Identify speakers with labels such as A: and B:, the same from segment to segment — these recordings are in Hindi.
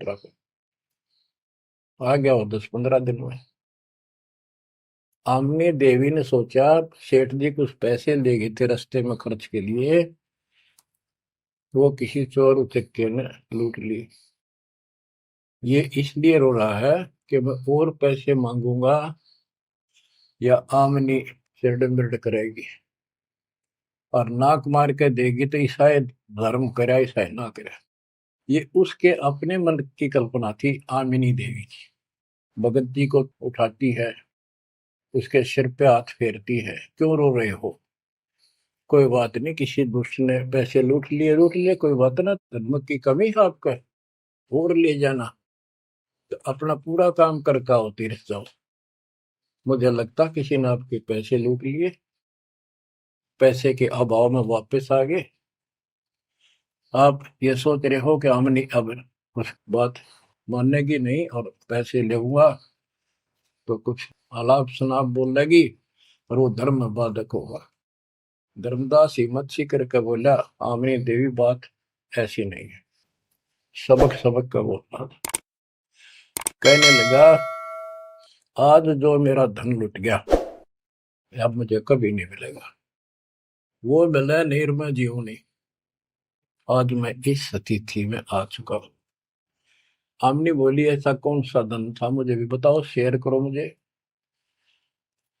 A: यात्रा पे आ गया वो 10-15 दिन में। आमनी देवी ने सोचा सेठ जी कुछ पैसे ले गए थे रास्ते में खर्च के लिए, वो किसी चोर उचक्के ने लूट ली। ये इसलिए रो रहा है कि मैं और पैसे मांगूंगा या आमनी सिरड बिरड करेगी, और नाक मार के देगी तो ईसाई धर्म करे ईसाई ना करे। ये उसके अपने मन की कल्पना थी आमिनी देवी की। भगत जी को उठाती है, उसके सिर पे हाथ फेरती है, क्यों रो रहे हो, कोई बात नहीं, किसी दुष्ट ने पैसे लूट लिए, कोई बात ना, धर्म की कमी है आपका, और ले जाना, तो अपना पूरा काम करके आओ, तीर्थ जाओ। मुझे लगता किसी ने आपके पैसे लूट लिए, पैसे के अभाव में वापस आ गए। आप ये सोच रहे हो कि हमने अब कुछ बात मानेगी नहीं और पैसे लेऊंगा तो कुछ आलाप शनाप बोलेगी और वो धर्म में बाधक होगा। धर्मदास हिम्मत सी करके बोला, आमनी देवी बात ऐसी नहीं है। सबक सबक का बोला, कहने लगा आज जो मेरा धन लुट गया अब मुझे कभी नहीं मिलेगा, वो मिला नहीं मैं जीऊं नहीं। आज मैं इस स्थिति में आ चुका हूं। आमनी बोली ऐसा कौन सा धन था, मुझे भी बताओ, शेयर करो मुझे।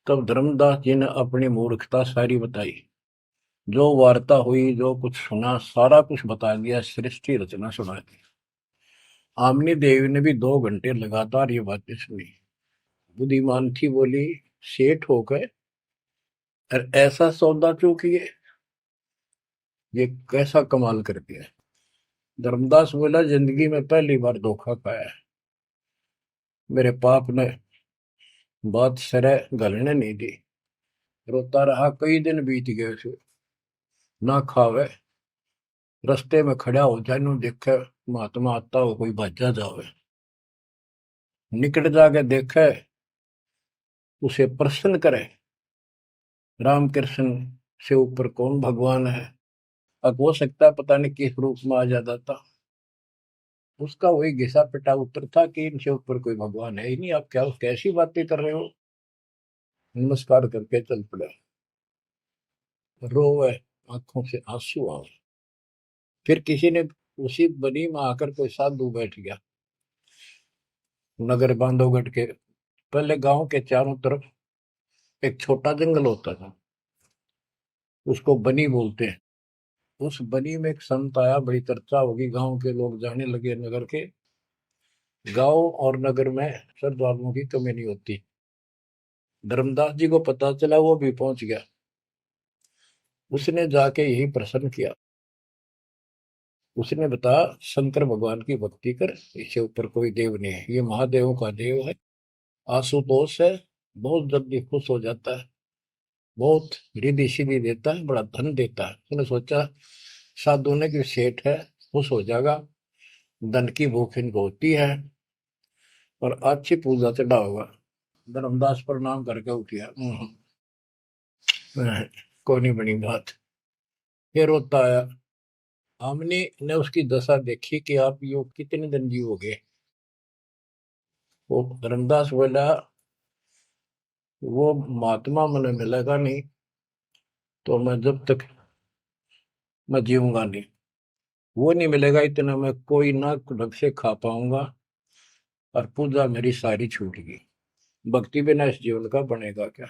A: तब धर्मदास जी ने अपनी मूर्खता सारी बताई, जो वार्ता हुई, जो कुछ सुना, सारा कुछ बता दिया, सृष्टि रचना सुना दी। आमनी देवी ने भी 2 घंटे लगातार ये बातें सुनी। बुद्धिमान थी, बोली सेठ हो गए और ऐसा सौदा चूकिए, ये कैसा कमाल कर दिया। धर्मदास बोला जिंदगी में पहली बार धोखा पाया है, मेरे पाप ने बात सरे गलने नहीं दी। रोता रहा, कई दिन बीत गए उसे, ना खावे, रस्ते में खड़ा हो जाए, नु देखे महात्मा आता हो, कोई भज्जा जावे, निकट जाके देखे, उसे प्रसन्न करे, राम कृष्ण से ऊपर कौन भगवान है। अब हो सकता है पता नहीं किस रूप में आ जाता था, उसका वही घिसा पिटा उत्तर था कि इनसे ऊपर कोई भगवान है ही नहीं, आप क्या कैसी बातें कर रहे हो। नमस्कार करके चल पड़े, रोवे, आंखों से आंसू आए। फिर किसी ने उसी बनी में आकर कोई साधु बैठ गया, नगर बांधवगढ़ के पहले गांव के चारों तरफ एक छोटा जंगल होता था, उसको बनी बोलते हैं। उस बनी में एक संत आया, बड़ी चर्चा होगी, गांव के लोग जाने लगे, नगर के, गांव और नगर में श्रद्धालुओं की कमी नहीं होती। धर्मदास जी को पता चला, वो भी पहुंच गया, उसने जाके यही प्रश्न किया। उसने बताया शंकर भगवान की भक्ति कर, इससे ऊपर कोई देव नहीं है, ये महादेवों का देव है, आशुतोष है, बहुत जल्दी खुश हो जाता है, बहुत रिद्धि सिद्धि देता है, बड़ा धन देता है। उसने सोचा साधु ने कि सेठ है, खुश हो जाएगा, धन की भूख इनको होती है और अच्छी पूजा चढ़ा होगा। धर्मदास प्रणाम करके उठिया, कोई नहीं बनी बात। फिर रोता आया, हमने ने उसकी दशा देखी कि आप यो कितने दिन जीवोगे। वो धर्मदास बोला वो महात्मा मैंने मिलेगा नहीं तो मैं जब तक मैं जीऊंगा नहीं, वो नहीं मिलेगा इतना मैं कोई ना ढंग से खा पाऊंगा और पूजा मेरी सारी छूटेगी, भक्ति बिना इस जीवन का बनेगा क्या,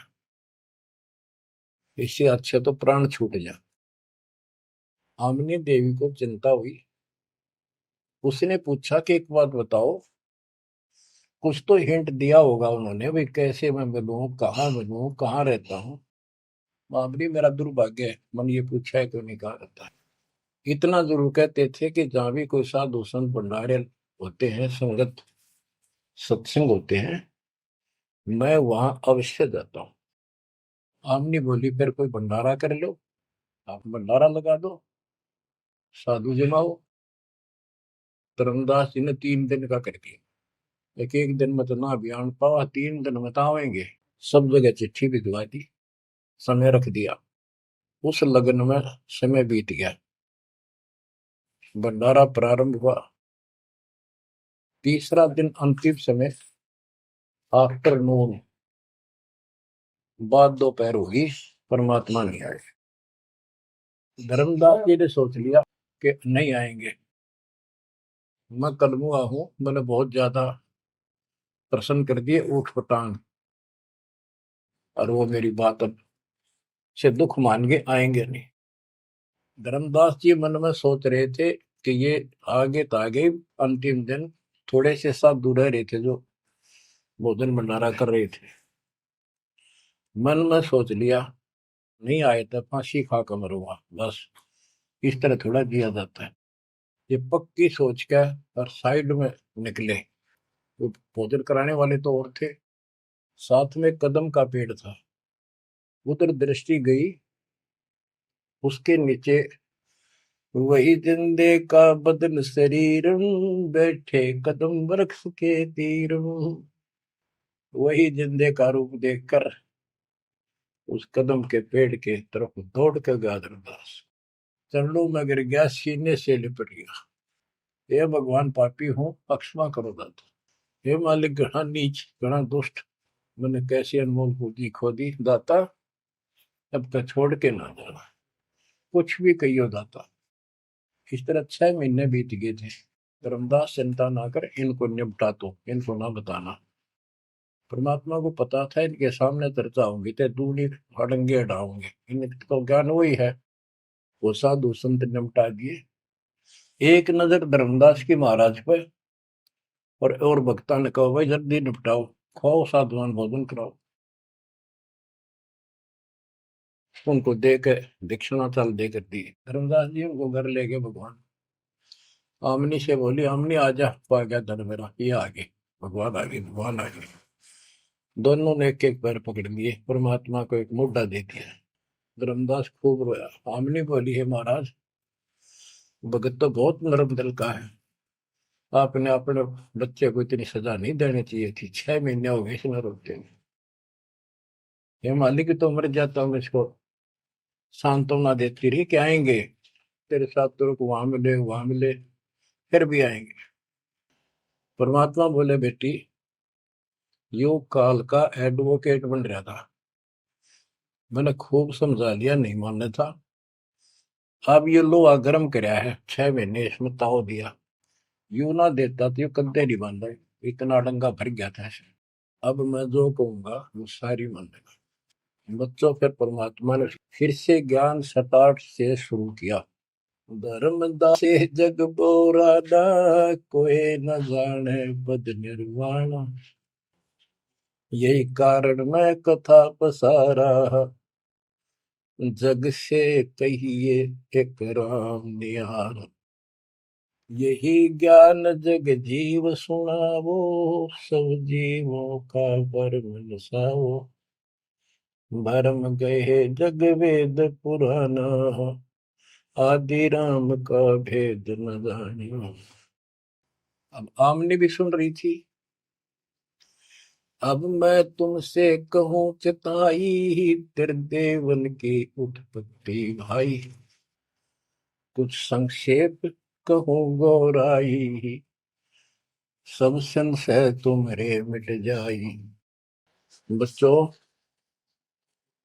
A: इससे अच्छे तो प्राण छूट जा। आमनी देवी को चिंता हुई, उसने पूछा कि एक बात बताओ, कुछ तो हिंट दिया होगा उन्होंने, भाई कैसे मैं मिलूं, कहाँ रहता हूँ। बाबरी मेरा दुर्भाग्य है, मन ये पूछा है क्यों नहीं कहा रहता है। इतना जरूर कहते थे कि जहां भी कोई साधु संत भंडारे होते हैं, संगत सत्संग होते हैं, मैं वहां अवश्य जाता हूँ। आमनी बोली फिर कोई भंडारा कर लो, आप भंडारा लगा दो, साधु जमाओ। धर्मदास जी ने 3 दिन का कर दिया, एक एक दिन में तो ना बयान पावा, 3 दिन में तो आवेंगे। सब जगह चिट्ठी भिजवा दी, समय रख दिया, उस लगन में समय बीत गया, भंडारा प्रारंभ हुआ। तीसरा दिन अंतिम समय आफ्टरनून बाद दोपहर होगी, परमात्मा नहीं आए। धर्मदास जी ने सोच लिया कि नहीं आएंगे, मैं कलमुआ हूं, मैंने बहुत ज्यादा प्रसन्न कर दिए ऊट पटांग, और वो मेरी बात अब से दुख मान के आएंगे नहीं। धर्मदास जी मन में सोच रहे थे कि ये आगे तो आगे अंतिम दिन थोड़े से साधु रह रहे थे जो भोजन भंडारा कर रहे थे। मन में सोच लिया नहीं आए तो फांसी खा कर मरूंगा, बस इस तरह थोड़ा जिया जाता है। ये पक्की सोच के और साइड में निकले। तो भोजन कराने वाले तो और थे, साथ में कदम का पेड़ था, उधर दृष्टि गई। उसके नीचे वही जिंदे का बदन शरीर, बैठे कदम वृक्ष के तीर। वही जिंदे का रूप देखकर उस कदम के पेड़ के तरफ दौड़ कर गया धर्मदास। चरणों में गिर गया, सीने से लिपट गया। हे भगवान, पापी हूं, क्षमा करो दाता। हे मालिक, घना नीच, घना दुष्ट, मैंने कैसी अनमोल पूंजी खो दी दाता, अब तक छोड़ के ना जाना, कुछ भी कहियो दाता। इस तरह 6 महीने बीत गए थे। धर्मदास चिंता ना कर, इनको निपटा तो, इनको ना बताना। परमात्मा को पता था इनके सामने चर्चा होंगी तो दूनी अड़ंगे हटाओगे, इनको ज्ञान वही है। वो साधु संत निपटा दिए। एक नजर धर्मदास की महाराज पर, और भक्ता ने कहा भाई जल्दी निपटाओ, खाओ साधुवान भोजन कराओ। उनको देकर दक्षिणा चाल देकर दी। धर्मदास जी उनको घर ले गए। भगवान आमनी से बोली, आमनी आजा, पा गया धन मेरा, ये आ गए भगवान, आ गए भगवान आ गए। दोनों ने एक एक पैर पकड़ लिए, परमात्मा को एक मुद्दा दे दिया। धर्मदास खूब रोया। आमनी बोली, है महाराज, भगत तो बहुत नरम दिल का है, आपने अपने बच्चे को इतनी सजा नहीं देनी चाहिए थी, 6 महीने हो गए इसमें रोते हुए। ये मालिक तो मर जाता हूँ, इसको सांत्वना देती रही कि आएंगे तेरे साथ, तेरे को वहां मिले वहां मिले, फिर भी आएंगे। परमात्मा बोले, बेटी योग काल का एडवोकेट बन रहा था, मैंने खूब समझा लिया, नहीं मानने था। अब ये लोहा गर्म कराया है, 6 महीने इसमें ताव दिया, यू ना देता तो ये कद्दे नहीं बन रहे, इतना डंगा भर गया था ऐसे। अब मैं जो कहूंगा वो सारी मानेगा। बच्चों, फिर परमात्मा ने फिर से ज्ञान सटाट से शुरू किया। धर्मदास से जग बोराना, कोई न जाने बद निर्वाणा, यही कारण मैं कथा पसारा, जग से कहिए एक राम निहार। यही ज्ञान जग जीव सुनावो, सब जीवों का भरम नसाओ। भरम गए जग वेद पुराना, आदि राम का भेद न जानियो। अब आमने भी सुन रही थी। अब मैं तुमसे कहूं चिताई, त्रिदेवन की उत्पत्ति भाई, कुछ संक्षेप कहूं गौराई, सब संशय तुम्हारे मिट जाई। बच्चों,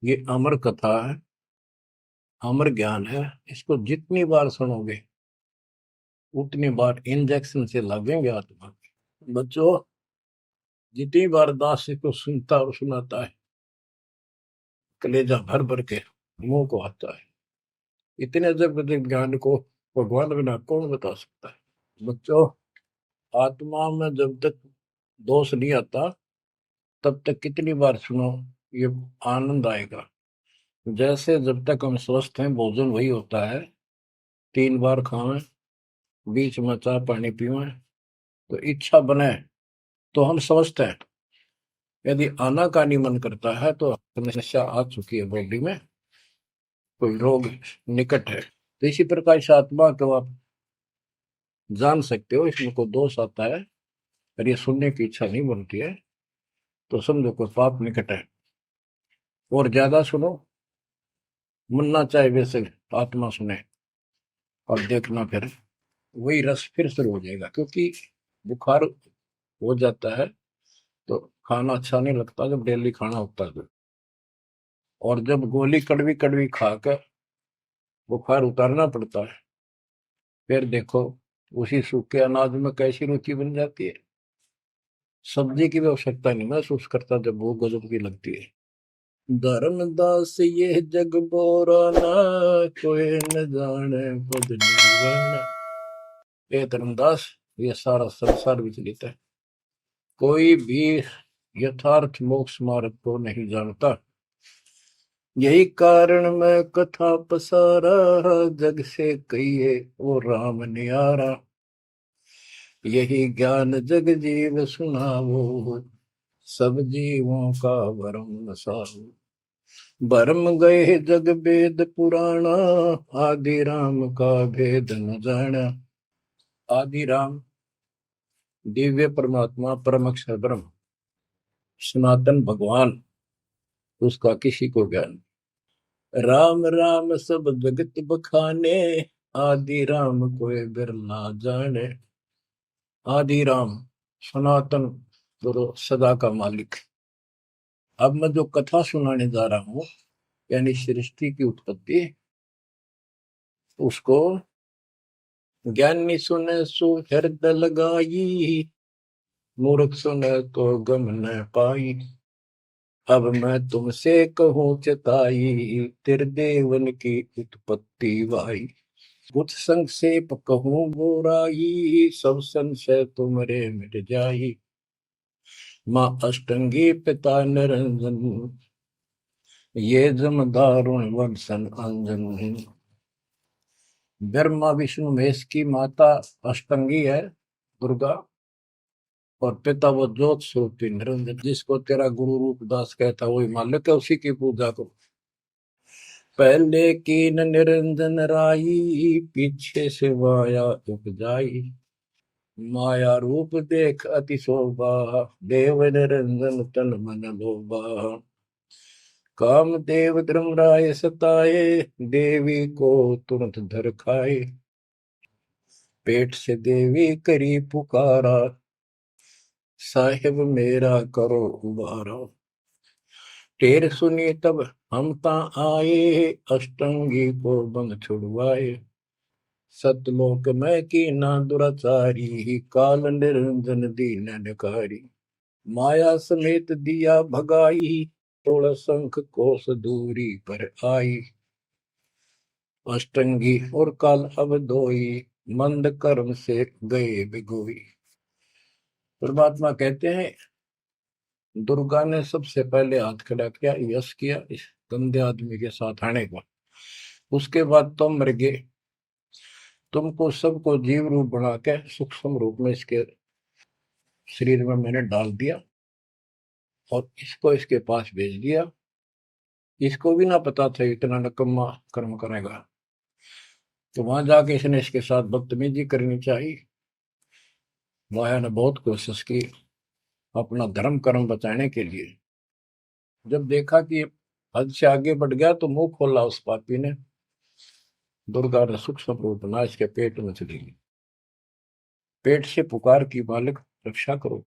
A: ये अमर कथा है, अमर ज्ञान है, इसको जितनी बार सुनोगे उतनी बार इंजेक्शन से लगेंगे आत्मा। बच्चों, जितनी बार दास को सुनता और सुनाता है, कलेजा भर भर के मुंह को आता है। इतने जब ज्ञान को भगवान बिना कौन बता सकता है। बच्चों, आत्मा में जब तक दोष नहीं आता तब तक कितनी बार सुनो, ये आनंद आएगा। जैसे जब तक हम स्वस्थ हैं भोजन वही होता है, 3 बार खावें, बीच में चाय पानी पीवें, तो इच्छा बने तो हम स्वस्थ हैं। यदि आनाकानी मन करता है तो समस्या आ चुकी है, बॉडी में कोई रोग निकट है। तो इसी प्रकार से आत्मा को आप जान सकते हो, इसमें कोई दोष आता है और ये सुनने की इच्छा नहीं बनती है तो समझो कोई पाप निकट है। और ज्यादा सुनो, मन ना चाहे वैसे आत्मा सुने, और देखना फिर वही रस फिर शुरू हो जाएगा। क्योंकि बुखार हो जाता है तो खाना अच्छा नहीं लगता जब डेली खाना होता है तो। और जब गोली कड़वी कड़वी खाकर बुखार उतारना पड़ता है, फिर देखो उसी सूखे अनाज में कैसी रुचि बन जाती है। सब्जी की भी आवश्यकता नहीं महसूस करता जब भूख गजब की लगती है। धर्मदास ये जग बोरा ना, कोई न जाने पद निर्वाणा। ये धर्मदास, ये सारा संसार विचलित है, कोई भी यथार्थ मोक्ष मार्ग को नहीं जानता। यही कारण मैं कथा पसारा, जग से कहिए वो राम नियारा। यही ज्ञान जग जीव सुनावो, सब जीवों का भरम सारो। भरम गए जग वेद पुराणा, आदि राम का भेद न जाना। आदि राम दिव्य परमात्मा परम अक्षर ब्रह्म सनातन भगवान, उसका किसी को ज्ञान। राम राम सब जगत बखाने, आदि राम कोई बिरला जाने। आदि राम सनातन गुरु सदा का मालिक। अब मैं जो कथा सुनाने जा रहा हूं, यानी सृष्टि की उत्पत्ति, उसको ज्ञानी सुने सो हृदय लगाई, मूर्ख सुने तो गम न पाई। अब मैं तुमसे कहूँ चेताई, त्रिदेवन की उत्पत्ति वाई। कुछ संक्षेप कहूँ बुराई, सब संशय तुमरे मिट जाई। माँ अष्टंगी पिता निरंजन, ये जम दारुण वंशन अंजन। ब्रह्मा विष्णु महेश की माता अष्टंगी है दुर्गा, और पिता वो ज्योत स्वरूपी निरंजन, जिसको तेरा गुरु रूपदास कहता वही मालिक है, उसी की पूजा करो। पहले कीन निरंजन राई, पीछे से माया उपजाई। माया रूप देख अति शोभा, देव निरंजन तन मन लोभा। काम देव धर्मराय सताए, देवी को तुरंत धर खाए। पेट से देवी करी पुकारा, साहिब मेरा करो उबारा। टेर सुनी तब हम ता आए, अष्टंगी को बंद छुड़वाए। सतलोक में की ना दुराचारी, काल निरंजन दीन निकारी। माया समेत दिया भगाई, 16 शंख कोस दूरी पर आई। अष्टंगी और काल अब दोई, मंद कर्म से गए बिगोई। परमात्मा कहते हैं दुर्गा ने सबसे पहले हाथ खड़ा किया, यश किया इस गंदे आदमी के साथ आने का। उसके बाद तुम मर गए, तुमको सबको जीव रूप बना के सूक्ष्म रूप में इसके शरीर में मैंने डाल दिया और इसको इसके पास भेज दिया। इसको भी ना पता था इतना नकम्मा कर्म करेगा, तो वहां जाके इसने इसके साथ बदतमीजी करनी चाहिए। माया ने बहुत कोशिश की अपना धर्म कर्म बचाने के लिए। जब देखा कि हद से आगे बढ़ गया तो मुंह खोला उस पापी ने। दुर्गा ने सूक्ष्म रूप बना इसके पेट में चली गई। पेट से पुकार की, मालिक रक्षा करो।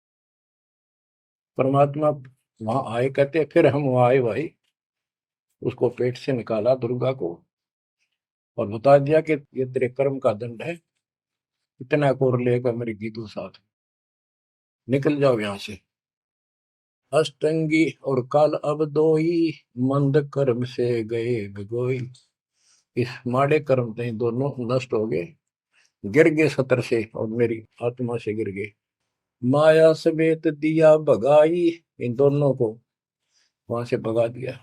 A: परमात्मा वहां आए, कहते फिर हम वहां आए भाई। उसको पेट से निकाला दुर्गा को और बता दिया कि ये तेरे कर्म का दंड है, इतना कोर लेकर मेरी गीतू साथ निकल जाओ यहां से। अष्टंगी और काल अब दोई, मंद कर्म से गए बिगोई। इस माड़े कर्म से दोनों नष्ट हो गए, गिर गए सतर से और मेरी आत्मा से गिर गए। माया समेत दिया भगाई, इन दोनों को वहां से भगा दिया।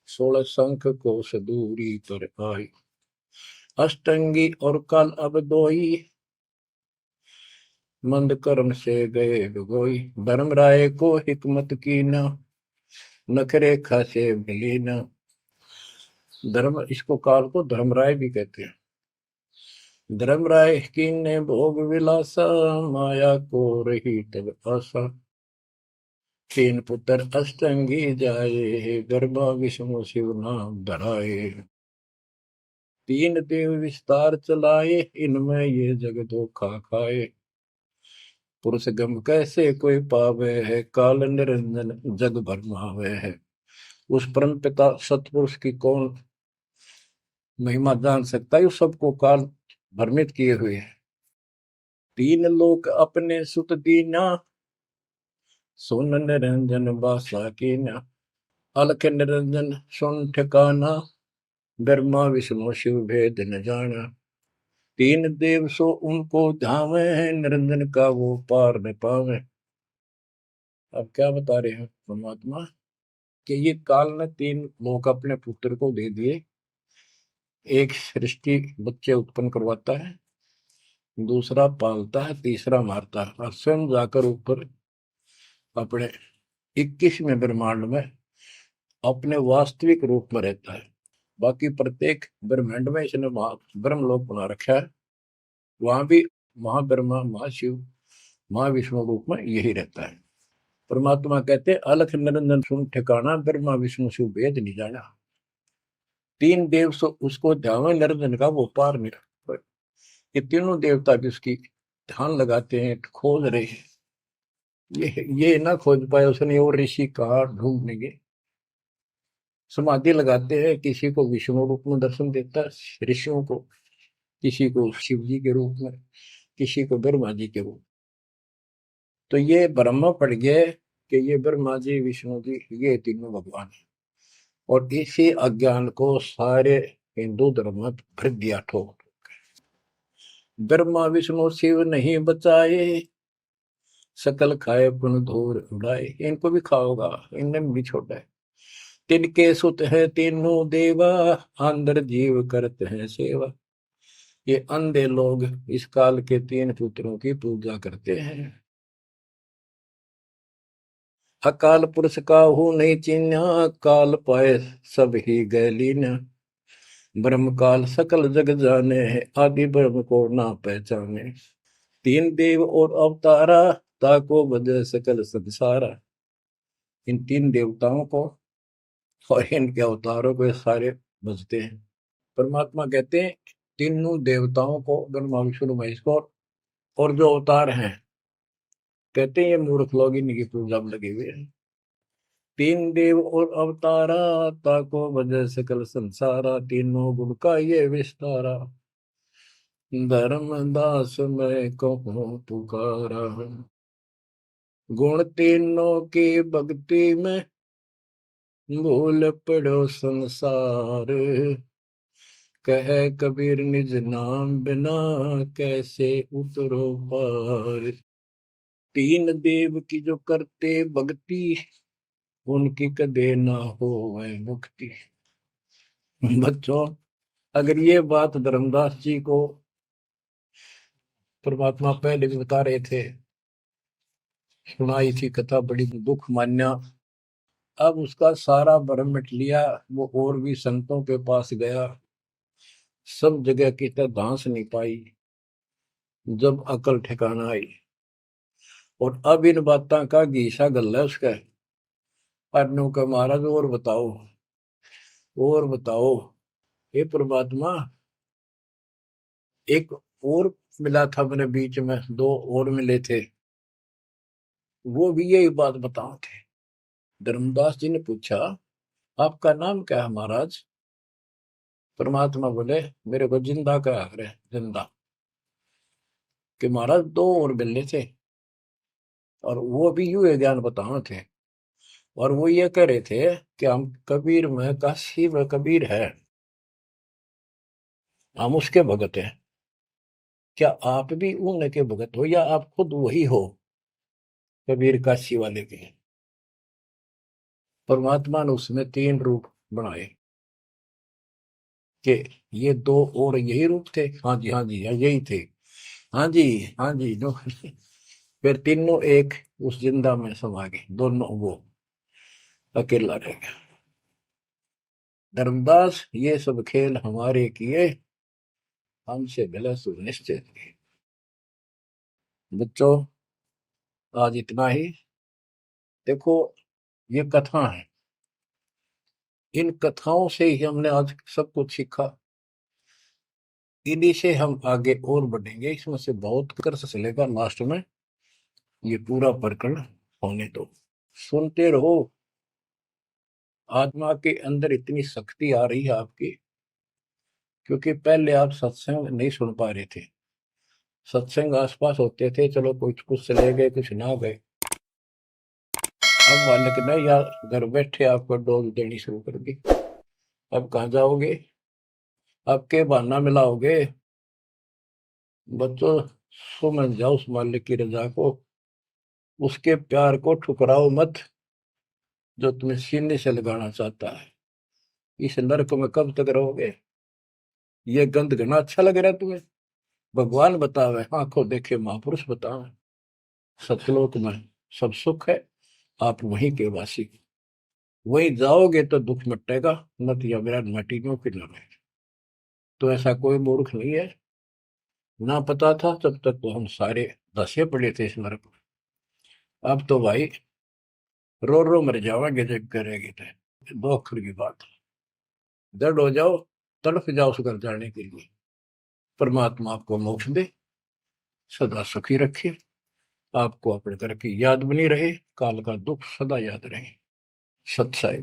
A: 16 शंख को सदूरी पर आई। अष्टंगी और काल अब दोई, मंद कर्म से गए बिगोई। धर्म राय को हिकमत की न, नखरेखा से मिली न। धर्म, इसको काल को धर्मराय भी कहते हैं। धर्मराय की ने भोग विलासा, माया को रही तब आशा। तीन पुत्र अष्टंगी जाए, ब्रह्मा विष्णु शिव नाम धराए। तीन देव विस्तार चलाए, इनमें ये जग धोखा खाए। पुरुष गम कैसे कोई पावे है, काल निरंजन जग भरमावे है। उस परम पिता सतपुरुष की कौन महिमा जान सकता है, सबको काल भ्रमित किए हुए है। तीन लोक अपने सुत दीना, सुन निरंजन बासा कीना। अलख निरंजन सुन ठिकाना, ब्रह्मा विष्णु शिव भेद न जाना। तीन देव सो उनको धावे, निरंजन का वो पार न पावे। अब क्या बता रहे हैं परमात्मा कि ये काल ने तीन लोग अपने पुत्र को दे दिए। एक सृष्टि बच्चे उत्पन्न करवाता है, दूसरा पालता है, तीसरा मारता है, और स्वयं जाकर ऊपर अपने 21वें ब्रह्मांड में अपने वास्तविक रूप में रहता है। बाकी प्रत्येक ब्रह्मांड में इसने ब्रह्मलोक बना रखा है, वहां भी महाब्रह्मा महाशिव महाविष्णु रूप में यही रहता है। परमात्मा कहते अलख निरंजन सुन ठिकाना, ब्रह्मा विष्णु शिव भेद नहीं जाना। तीन देव सो उसको ध्यान, निरंजन का वो पार नहीं। ये तीनों देवता भी उसकी ध्यान लगाते हैं, खोज रहे हैं। ये ना खोज पाए उसने, और ऋषि कहा ढूंढनेंगे। समाधि लगाते हैं, किसी को विष्णु रूप में दर्शन देता है ऋषियों को, किसी को शिव जी के रूप में, किसी को ब्रह्मा जी के रूप। तो ये ब्रह्म पड़ गए कि ये ब्रह्मा जी विष्णु जी ये तीनों भगवान है। और इसी अज्ञान को सारे हिंदू धर्म में भर दिया ठोक। ब्रह्मा विष्णु शिव नहीं बचाए, सकल खाए पुन धूर उड़ाए। इनको भी खाओगा, इनने भी छोड़ा है। तिनके सुत है तीनों देवा, अंदर जीव करते हैं सेवा। ये अंधे लोग इस काल के तीन पुत्रों की पूजा करते हैं। अकाल पुरुष का हूं नहीं चिन्ह, काल पाए सब ही गैलीन। ब्रह्म काल सकल जग जाने, आदि ब्रह्म को ना पहचाने। तीन देव और अवतारा, ताको बजे सकल संसारा। इन तीन देवताओं को और इनके अवतारों को सारे बजते हैं। परमात्मा कहते हैं तीनों देवताओं को, ब्रह्मा विष्णु महेश को, और जो अवतार हैं, कहते हैं ये मूर्ख लोग इनकी पूजा में लगे हुए हैं। तीन देव और अवतारा, ताको वजह सकल संसारा। तीनों गुण का ये विस्तारा, धर्मदास मैं कहूँ पुकारा। गुण तीनों की भक्ति में, भूल पड़ो संसार। कह कबीर निज नाम बिना, कैसे उतरो पार। तीन देव की जो करते भक्ति, उनकी कदे ना हो वह मुक्ति। बच्चों, अगर ये बात धर्मदास जी को परमात्मा पहले भी बता रहे थे, सुनाई थी कथा, बड़ी दुख मान्या। अब उसका सारा भरम मिट लिया। वो और भी संतों के पास गया, सब जगह की तरह धांस नहीं पाई। जब अकल ठिकाना आई, और अब इन बातों का घीसा गल है उसका। अनु का महाराज और बताओ, और बताओ। हे परमात्मा, एक और मिला था मेरे बीच में, दो और मिले थे, वो भी यही बात बताओ थे। धर्मदास जी ने पूछा आपका नाम क्या है महाराज? परमात्मा बोले मेरे को जिंदा कहा करे, जिंदा। कि महाराज दो और मिले थे, और वो भी यूं ज्ञान बताओ थे। और वो ये कह रहे थे कि हम कबीर में, काशी में कबीर है, हम उसके भगत हैं। क्या आप भी उनके भगत हो, या आप खुद वही हो कबीर काशी वाले के? परमात्मा ने उसमें तीन रूप बनाए कि ये दो और यही रूप थे। हाँ जी, हाँ जी, यही थे। हाँ जी, हाँ जी, दो। फिर तीनों एक उस जिंदा में समा गए, दोनों वो अकेला रह गया। धर्मदास ये सब खेल हमारे किए, हमसे भला सुनिश्चित किए। बच्चों, आज इतना ही। देखो, ये कथा है, इन कथाओं से ही हमने आज सब कुछ सीखा। इन्हीं से हम आगे और बढ़ेंगे। इसमें से बहुत कर चलेगा लास्ट में, ये पूरा प्रकरण होने दो, सुनते रहो। आत्मा के अंदर इतनी शक्ति आ रही है आपकी, क्योंकि पहले आप सत्संग नहीं सुन पा रहे थे। सत्संग आसपास होते थे, चलो कुछ कुछ चले गए, कुछ ना गए। अब मालिक ने यार घर बैठे आपको डोज देनी शुरू कर दी। अब कहाँ जाओगे? अब के बहाना मिलाओगे? बच्चों, सुमन जाओ उस मालिक की रजा को, उसके प्यार को ठुकराओ मत, जो तुम्हें सीने से लगाना चाहता है। इस नरक में कब तक रहोगे? ये गंध घना अच्छा लग रहा है तुम्हें? भगवान बतावे, आंखों देखे महापुरुष बतावे, सतलोक में सब सुख है, आप वहीं के वासी। वहीं जाओगे तो दुख मिटेगा, मत या विराट मटीनों की न रहे। तो ऐसा कोई मूर्ख नहीं है। ना पता था तब तक तो हम सारे दसे पड़े थे इस नरक में। अब तो भाई रो रो मर जाओगे जब करेगी तो। दो अक्षर की बात है, दर्द हो जाओ, तड़फ जाओ उस घर जाने के लिए। परमात्मा आपको मोक्ष दे, सदा सुखी रखे, आपको अपने घर की याद बनी रहे, काल का दुख सदा याद रहे। सत्साई।